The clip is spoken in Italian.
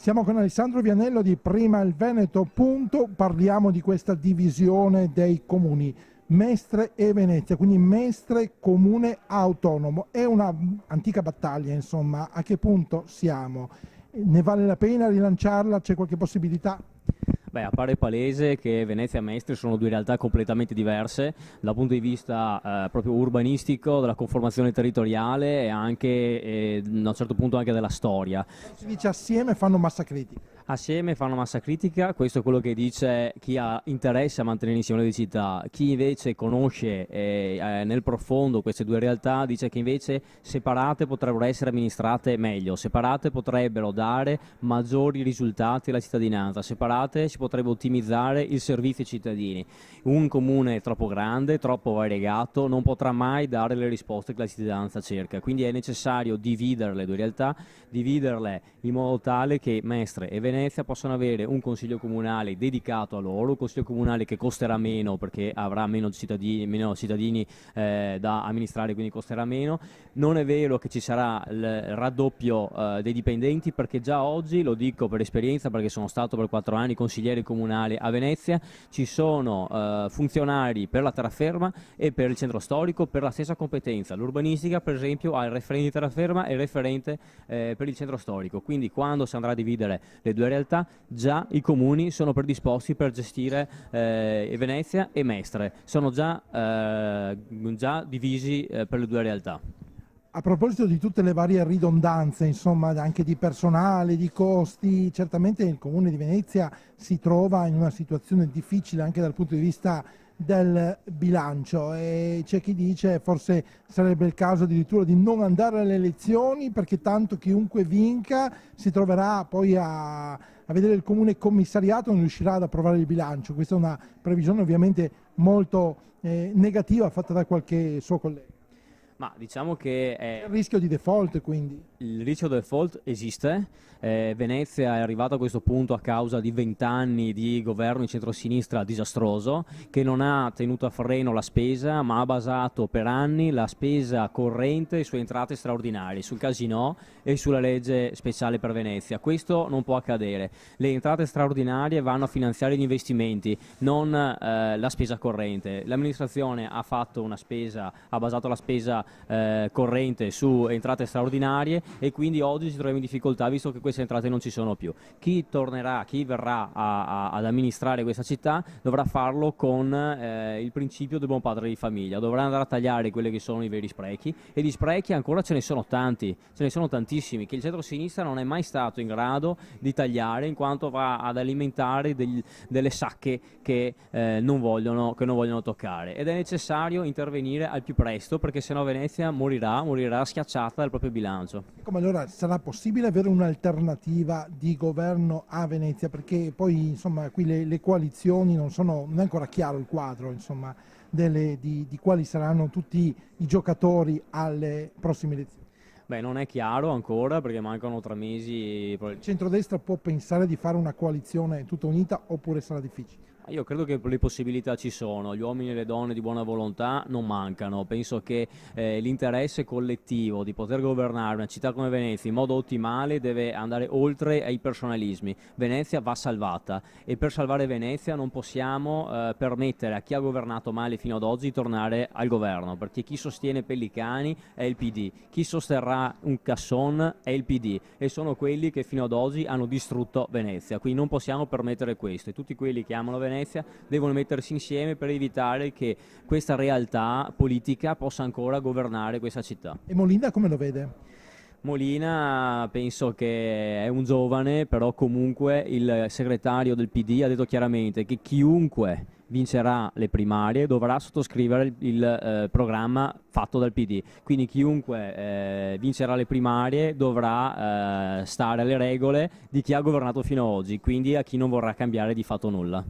Siamo con Alessandro Vianello di Prima il Veneto. Parliamo di questa divisione dei comuni, Mestre e Venezia, quindi Mestre comune autonomo. È una antica battaglia, insomma, a che punto siamo? Ne vale la pena rilanciarla? C'è qualche possibilità? Beh, appare palese che Venezia e Mestre sono due realtà completamente diverse dal punto di vista proprio urbanistico, della conformazione territoriale e anche, da un certo punto, anche della storia. Si dice assieme fanno massa critica. Assieme fanno massa critica, questo è quello che dice chi ha interesse a mantenere insieme le città. Chi invece conosce nel profondo queste due realtà dice che invece separate potrebbero essere amministrate meglio, separate potrebbero dare maggiori risultati alla cittadinanza, separate si potrebbe ottimizzare il servizio ai cittadini. Un comune troppo grande, troppo variegato, non potrà mai dare le risposte che la cittadinanza cerca, quindi è necessario dividere le due realtà, dividerle in modo tale che Mestre e Venezia possano avere un consiglio comunale dedicato a loro, un consiglio comunale che costerà meno perché avrà meno cittadini da amministrare, quindi costerà meno. Non è vero che ci sarà il raddoppio dei dipendenti, perché già oggi, lo dico per esperienza perché sono stato per 4 anni consigliere comunale a Venezia, ci sono funzionari per la terraferma e per il centro storico per la stessa competenza. L'urbanistica, per esempio, ha il referente di terraferma e il referente per il centro storico, quindi quando si andrà a dividere le due realtà già i comuni sono predisposti per gestire Venezia e Mestre, sono già divisi per le due realtà. A proposito di tutte le varie ridondanze, insomma, anche di personale, di costi, certamente il Comune di Venezia si trova in una situazione difficile anche dal punto di vista del bilancio e c'è chi dice forse sarebbe il caso addirittura di non andare alle elezioni perché tanto chiunque vinca si troverà poi a vedere il Comune commissariato e non riuscirà ad approvare il bilancio. Questa è una previsione ovviamente molto negativa fatta da qualche suo collega. Ma diciamo che C'è il rischio di default quindi. il rischio default esiste. Venezia è arrivata a questo punto a causa di 20 anni di governo di centrosinistra disastroso, che non ha tenuto a freno la spesa, ma ha basato per anni la spesa corrente su entrate straordinarie, sul casinò e sulla legge speciale per Venezia. Questo non può accadere. Le entrate straordinarie vanno a finanziare gli investimenti, non la spesa corrente. L'amministrazione ha fatto una spesa, ha basato la spesa corrente su entrate straordinarie e quindi oggi ci troviamo in difficoltà visto che queste entrate non ci sono più. Chi tornerà, chi verrà ad amministrare questa città dovrà farlo con il principio del buon padre di famiglia, dovrà andare a tagliare quelli che sono i veri sprechi, e di sprechi ancora ce ne sono tanti, ce ne sono tantissimi che il centro-sinistra non è mai stato in grado di tagliare, in quanto va ad alimentare delle sacche che non vogliono toccare, ed è necessario intervenire al più presto perché sennò Venezia morirà schiacciata dal proprio bilancio. Come allora sarà possibile avere un'alternativa di governo a Venezia? Perché poi insomma qui le coalizioni non è ancora chiaro il quadro insomma, di quali saranno tutti i giocatori alle prossime elezioni. Beh, non è chiaro ancora perché mancano 3 mesi. Il centrodestra può pensare di fare una coalizione tutta unita oppure sarà difficile? Io credo che le possibilità ci sono, gli uomini e le donne di buona volontà non mancano. Penso che l'interesse collettivo di poter governare una città come Venezia in modo ottimale deve andare oltre ai personalismi. Venezia va salvata e per salvare Venezia non possiamo permettere a chi ha governato male fino ad oggi di tornare al governo, perché chi sostiene Pellicani è il PD, chi sosterrà un Casson è il PD e sono quelli che fino ad oggi hanno distrutto Venezia, quindi non possiamo permettere questo, e tutti quelli che amano Venezia devono mettersi insieme per evitare che questa realtà politica possa ancora governare questa città. E Molina come lo vede? Molina penso che è un giovane, però comunque il segretario del PD ha detto chiaramente che chiunque vincerà le primarie dovrà sottoscrivere il programma fatto dal PD, quindi chiunque vincerà le primarie dovrà stare alle regole di chi ha governato fino ad oggi, quindi a chi non vorrà cambiare di fatto nulla.